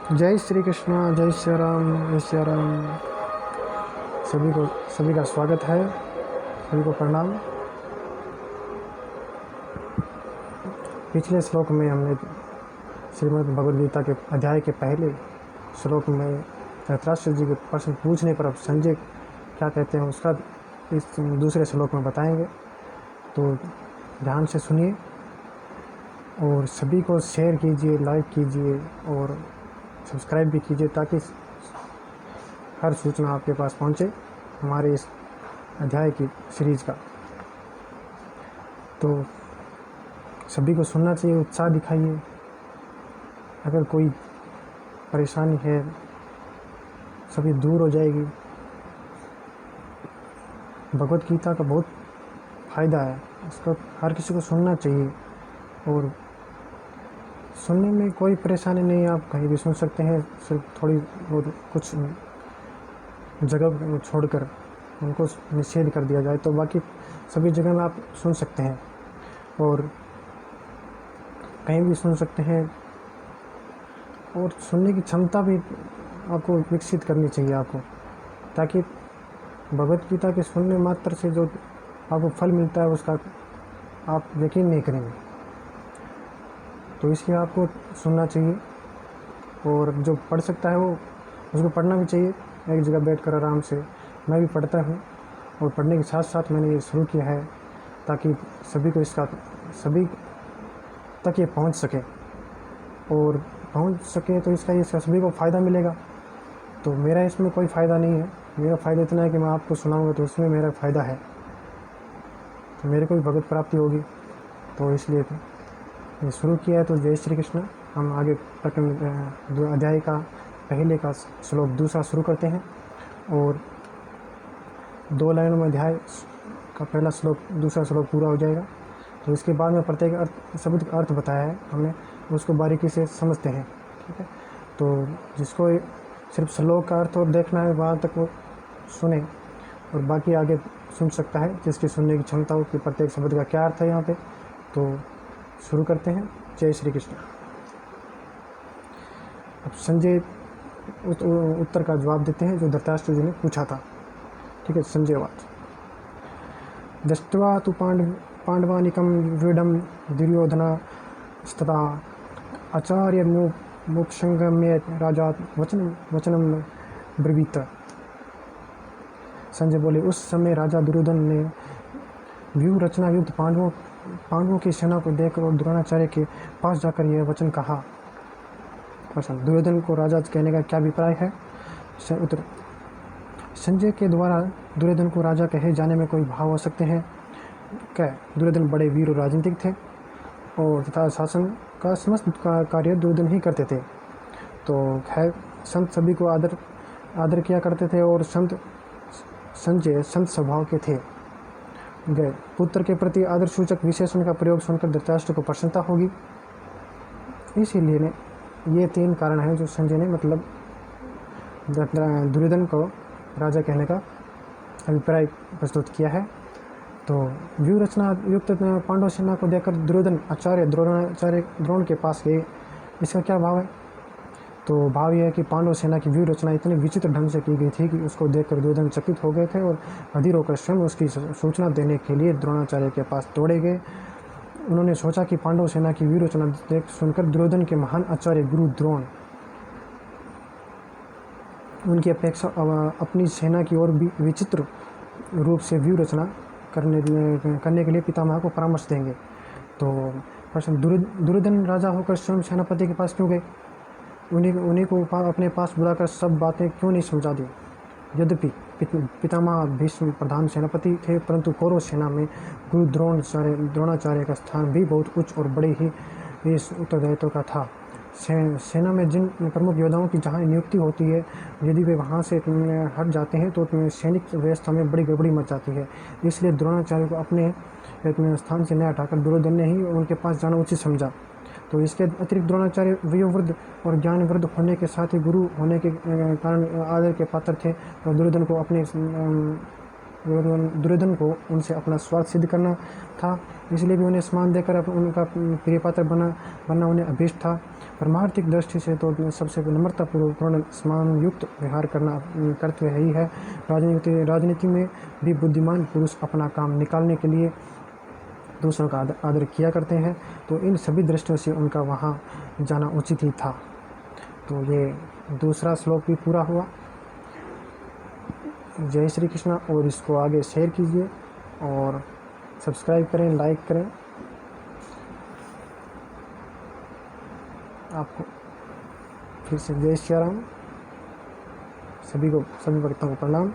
जय श्री कृष्णा, जय श्री राम, जय श्री राम। सभी का स्वागत है, सभी को प्रणाम। पिछले श्लोक में हमने श्रीमद् भगवद गीता के अध्याय के पहले श्लोक में धृतराष्ट्र जी के प्रश्न पूछने पर अब संजय क्या कहते हैं उसका इस दूसरे श्लोक में बताएंगे, तो ध्यान से सुनिए और सभी को शेयर कीजिए, लाइक कीजिए और सब्सक्राइब भी कीजिए ताकि हर सूचना आपके पास पहुंचे हमारे इस अध्याय की सीरीज का। तो सभी को सुनना चाहिए, उत्साह दिखाइए। अगर कोई परेशानी है सभी दूर हो जाएगी। भगवत गीता का बहुत फ़ायदा है, इसको हर किसी को सुनना चाहिए और सुनने में कोई परेशानी नहीं, आप कहीं भी सुन सकते हैं। सिर्फ थोड़ी बहुत कुछ जगह छोड़कर उनको निषेध कर दिया जाए तो बाकी सभी जगह में आप सुन सकते हैं और कहीं भी सुन सकते हैं। और सुनने की क्षमता भी आपको विकसित करनी चाहिए आपको, ताकि भगवत गीता के सुनने मात्र से जो आपको फल मिलता है उसका आप यकीन नहीं करेंगे। तो इसलिए आपको सुनना चाहिए और जो पढ़ सकता है वो उसको पढ़ना भी चाहिए एक जगह बैठकर आराम से। मैं भी पढ़ता हूँ और पढ़ने के साथ साथ मैंने ये शुरू किया है ताकि सभी तक ये पहुँच सके और पहुँच सके तो इसका सभी को फ़ायदा मिलेगा। तो मेरा इसमें कोई फ़ायदा नहीं है, मेरा फ़ायदा इतना है कि मैं आपको सुनाऊँगा तो उसमें मेरा फ़ायदा है, तो मेरे को भी भगवत प्राप्ति होगी। तो इसलिए ये शुरू किया है। तो जय श्री कृष्ण। हम आगे प्रकरण अध्याय का पहले का श्लोक दूसरा शुरू करते हैं और 2 लाइनों में अध्याय का पहला श्लोक दूसरा श्लोक पूरा हो जाएगा। तो इसके बाद में प्रत्येक शब्द का अर्थ बताया है हमने, उसको बारीकी से समझते हैं, ठीक है। तो जिसको सिर्फ श्लोक का अर्थ और देखना है वहाँ तक वो सुने और बाकी आगे सुन सकता है जिसकी सुनने की क्षमता हो कि प्रत्येक शब्द का क्या अर्थ है यहाँ पे। तो शुरू करते हैं। जय श्री कृष्ण। अब संजय उत्तर का जवाब देते हैं जो धृतराष्ट्र जी ने पूछा था, ठीक है। संजय वाच दृष्ट्वा तु पांडवानिकं व्यूढं दुर्योधनस्तथा आचार्य मोक्षंगम्य राजा वचनम ब्रवीत। संजय बोले, उस समय राजा दुर्योधन ने व्यूह रचना युक्त पांडवों की सेना को देखकर और द्रोणाचार्य के पास जाकर यह वचन कहा। प्रश्न, दुर्योधन को राजा कहने का क्या अभिप्राय है? उत्तर, संजय के द्वारा दुर्योधन को राजा कहे जाने में कोई भाव हो सकते हैं क्या? दुर्योधन बड़े वीर और राजनीतिक थे और तथा शासन का समस्त कार्य दुर्योधन ही करते थे। तो खैर संत सभी को आदर किया करते थे और संजय संत स्वभाव के थे। गए पुत्र के प्रति आदर सूचक विशेषण का प्रयोग सुनकर धृतराष्ट्र को प्रसन्नता होगी। इसीलिए ये 3 कारण हैं जो संजय ने मतलब दुर्योधन को राजा कहने का अभिप्राय प्रस्तुत किया है। तो व्यूह रचना युक्त पांडव सेना को देखकर दुर्योधन द्रोण के पास गए। इसका क्या भाव है? तो भाव यह है कि पांडव सेना की व्यूह रचना इतनी विचित्र ढंग से की गई थी कि उसको देखकर दुर्योधन चकित हो गए थे और अधीर होकर स्वयं उसकी सूचना देने के लिए द्रोणाचार्य के पास दौड़े गए। उन्होंने सोचा कि पांडव सेना की व्यूह रचना देख सुनकर दुर्योधन के महान आचार्य गुरु द्रोण उनकी अपेक्षा अपनी सेना की ओर भी विचित्र रूप से व्यूह रचना करने के लिए पितामह को परामर्श देंगे। तो प्रश्न, दुर्योधन राजा होकर स्वयं सेनापति के पास क्यों गए? उन्हीं को अपने पास बुलाकर सब बातें क्यों नहीं समझा दी? यद्यपि पितामह भीष्म प्रधान सेनापति थे, परंतु कौरव सेना में गुरु द्रोणाचार्य का स्थान भी बहुत उच्च और बड़े ही इस उत्तरदायित्व का था। सेना में जिन प्रमुख योद्धाओं की जहाँ नियुक्ति होती है, यदि वे वहाँ से हट जाते हैं तो सैनिक व्यवस्था में बड़ी गड़बड़ी मच जाती है। इसलिए द्रोणाचार्य को अपने स्थान से न हटाकर दुर्योधन ने ही उनके पास जाना उचित समझा। तो इसके अतिरिक्त द्रोणाचार्य वयोवृद्ध और ज्ञानवृद्ध होने के साथ ही गुरु होने के कारण आदर के पात्र थे। तो दुर्योधन को उनसे अपना स्वार्थ सिद्ध करना था, इसलिए भी उन्हें सम्मान देकर उनका प्रिय पात्र बनना उन्हें अभीष्ट था। परमार्थिक दृष्टि से तो सबसे नम्रतापूर्ण सम्मानयुक्त व्यवहार करते ही है। राजनीति में भी बुद्धिमान पुरुष अपना काम निकालने के लिए दूसरों का आदर किया करते हैं। तो इन सभी दृष्टियों से उनका वहाँ जाना उचित ही था। तो ये दूसरा श्लोक भी पूरा हुआ। जय श्री कृष्णा। और इसको आगे शेयर कीजिए और सब्सक्राइब करें, लाइक करें। आपको फिर से जय श्री राम। सभी भक्तों को प्रणाम।